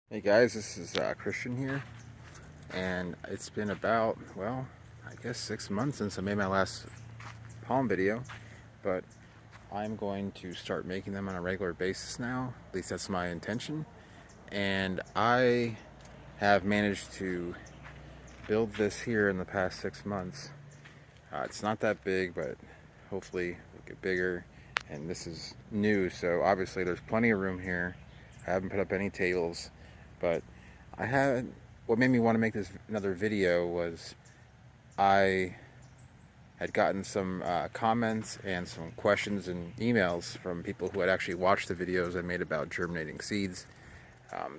Hey guys, this is Christian here, and it's been about, well, I guess 6 months since I made my last palm video, but I'm going to start making them on a regular basis now. At least that's my intention. And I have managed to build this here in the past 6 months. It's not that big, but hopefully it'll get bigger. And this is new, so obviously there's plenty of room here. I haven't put up any tables, but what made me want to make this another video was I had gotten some comments and some questions and emails from people who had actually watched the videos I made about germinating seeds.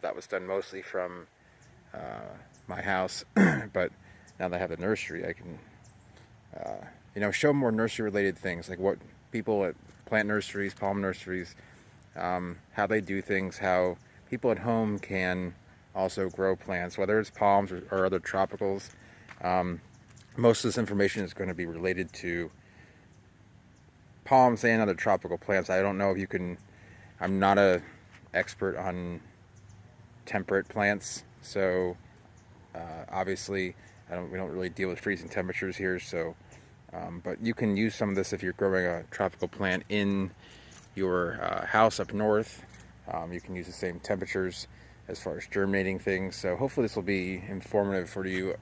That was done mostly from my house, but now that I have the nursery, I can show more nursery related things, like what people at plant nurseries, palm nurseries, how they do things, how people at home can also grow plants, whether it's palms or other tropicals. Most of this information is going to be related to palms and other tropical plants. I don't know if you can, I'm not an expert on temperate plants, so obviously we don't really deal with freezing temperatures here, so but you can use some of this if you're growing a tropical plant in your house up north. You can use the same temperatures as far as germinating things, so hopefully this will be informative for you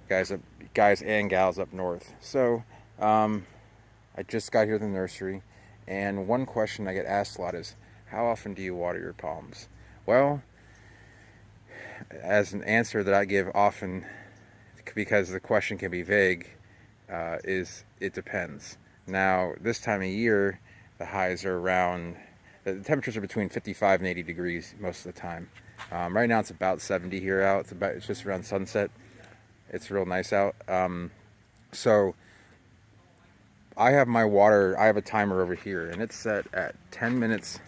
guys and gals up north. So I just got here to the nursery, and one question I get asked a lot is, how often do you water your palms? Well, as an answer that I give often, because the question can be vague, is it depends. Now, this time of year, the highs are around, the temperatures are between 55 and 80 degrees most of the time. Right now it's about 70 here out. It's just around sunset. It's real nice out. So I have a timer over here, and it's set at 10 minutes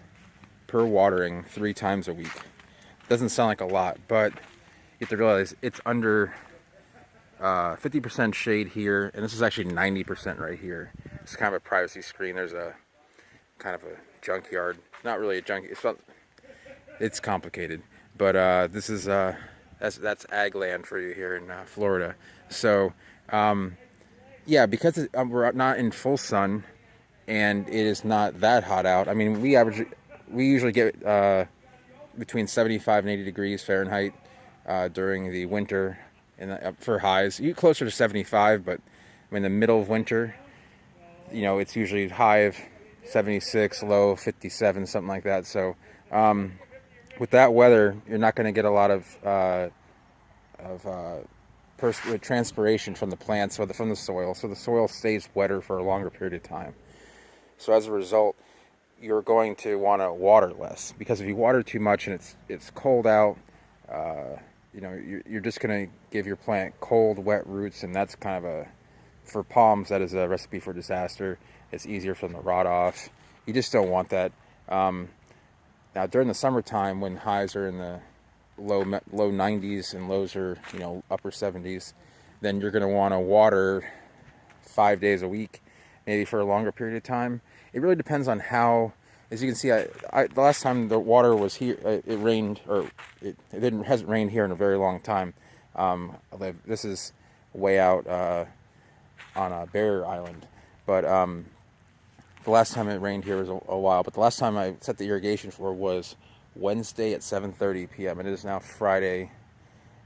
per watering 3 times a week. Doesn't sound like a lot, but you have to realize it's under 50% shade here, and this is actually 90% right here. It's kind of a privacy screen. There's a kind of a junkyard. Not really a junk. It's complicated, but this is that's ag land for you here in Florida. So yeah, because we're not in full sun and it is not that hot out. I mean, we usually get between 75 and 80 degrees Fahrenheit during the winter, and for highs, you closer to 75, but in the middle of winter, it's usually high of 76, low 57, something like that. So with that weather, you're not going to get a lot of transpiration from the plants or from the soil, so the soil stays wetter for a longer period of time. So as a result, you're going to want to water less, because if you water too much and it's cold out, you're just going to give your plant cold, wet roots, and that's kind of for palms, that is a recipe for disaster. It's easier for them to rot off. You just don't want that. Now during the summertime, when highs are in the low 90s and lows are upper 70s, then you're going to want to water 5 days a week, maybe for a longer period of time. It really depends on how. As you can see, the last time the water was here, it rained, or it hasn't rained here in a very long time. This is way out on Bear Island, but the last time it rained here was a while. But the last time I set the irrigation for was Wednesday at 7:30 p.m. and it is now Friday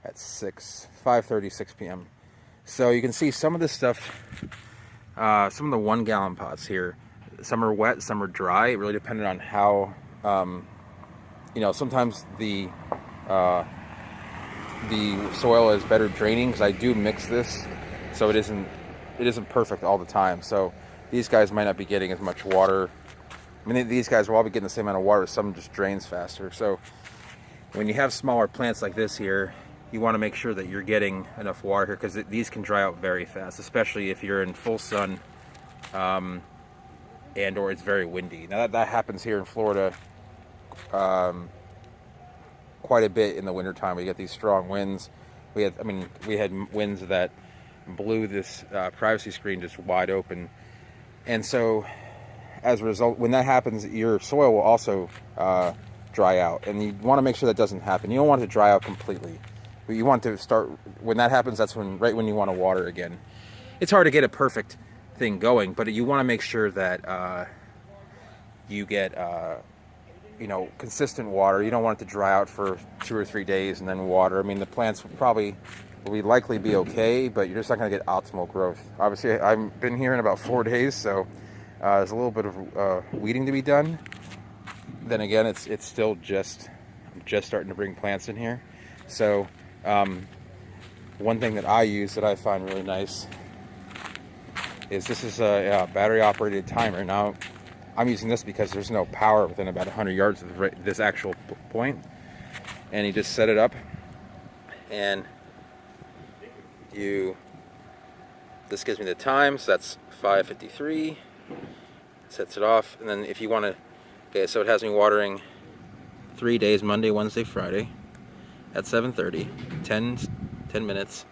at 5:30, 6 p.m. So you can see some of this stuff, some of the 1 gallon pots here. Some are wet, some are dry. It really depended on how, sometimes the soil is better draining, because I do mix this, so it isn't perfect all the time. So these guys might not be getting as much water. I mean, these guys will all be getting the same amount of water. Some just drains faster. So when you have smaller plants like this here, you want to make sure that you're getting enough water here, because these can dry out very fast, especially if you're in full sun. And or it's very windy. Now that happens here in Florida quite a bit in the wintertime. We get these strong winds. We had winds that blew this privacy screen just wide open. And so as a result, when that happens, your soil will also dry out, and you want to make sure that doesn't happen. You don't want it to dry out completely, but you want to start, when that happens, that's right when you want to water again. It's hard to get a perfect thing going, but you want to make sure that you get consistent water. You don't want it to dry out for 2 or 3 days and then water. I mean, the plants will likely be okay, but you're just not going to get optimal growth. Obviously, I've been here in about 4 days, so there's a little bit of weeding to be done. Then again, it's still I'm just starting to bring plants in here. So one thing that I use that I find really nice is this is a battery operated timer. Now I'm using this because there's no power within about 100 yards of this actual point, and you just set it up, and this gives me the time, so that's 5:53. Sets it off, and then if you want to, okay, so it has me watering 3 days, Monday, Wednesday, Friday, at 7:30, 10 minutes.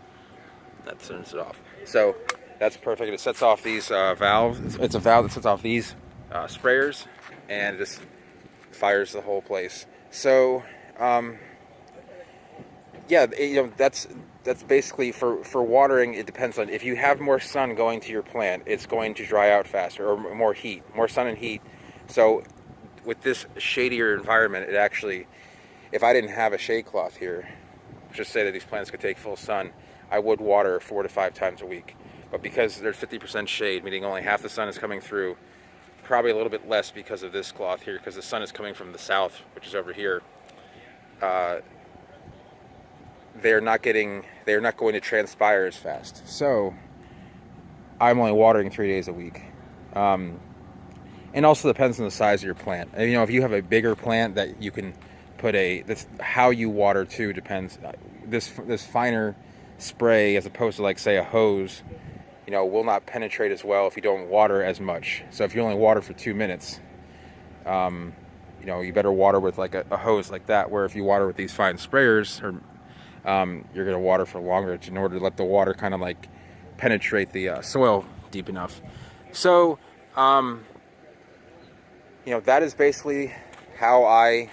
That turns it off. So that's perfect. It sets off these valves. It's a valve that sets off these sprayers, and it just fires the whole place. So yeah, that's basically for watering. It depends on, if you have more sun going to your plant, it's going to dry out faster, or more sun and heat. So with this shadier environment, it actually, if I didn't have a shade cloth here, just say that these plants could take full sun, I would water 4 to 5 times a week. But because there's 50% shade, meaning only half the sun is coming through, probably a little bit less because of this cloth here, because the sun is coming from the south, which is over here. They're not going to transpire as fast. So I'm only watering 3 days a week. And also depends on the size of your plant. And, if you have a bigger plant that you can put how you water too depends. This finer spray, as opposed to, like, say, a hose, will not penetrate as well if you don't water as much. So if you only water for 2 minutes, you better water with like a hose like that, where if you water with these fine sprayers, or you're going to water for longer in order to let the water kind of like penetrate the soil deep enough. So that is basically how I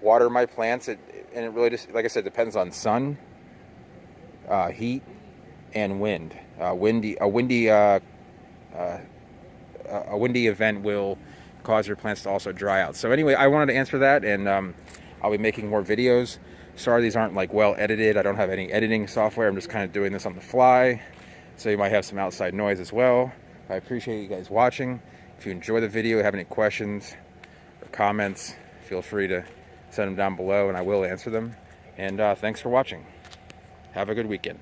water my plants. And it really just, like I said, depends on sun, heat, and wind. A windy event will cause your plants to also dry out. So anyway, I wanted to answer that, and I'll be making more videos. Sorry these aren't like well edited. I don't have any editing software. I'm just kind of doing this on the fly, so you might have some outside noise as well. I appreciate you guys watching. If you enjoy the video, have any questions or comments, feel free to send them down below and I will answer them. And thanks for watching. Have a good weekend.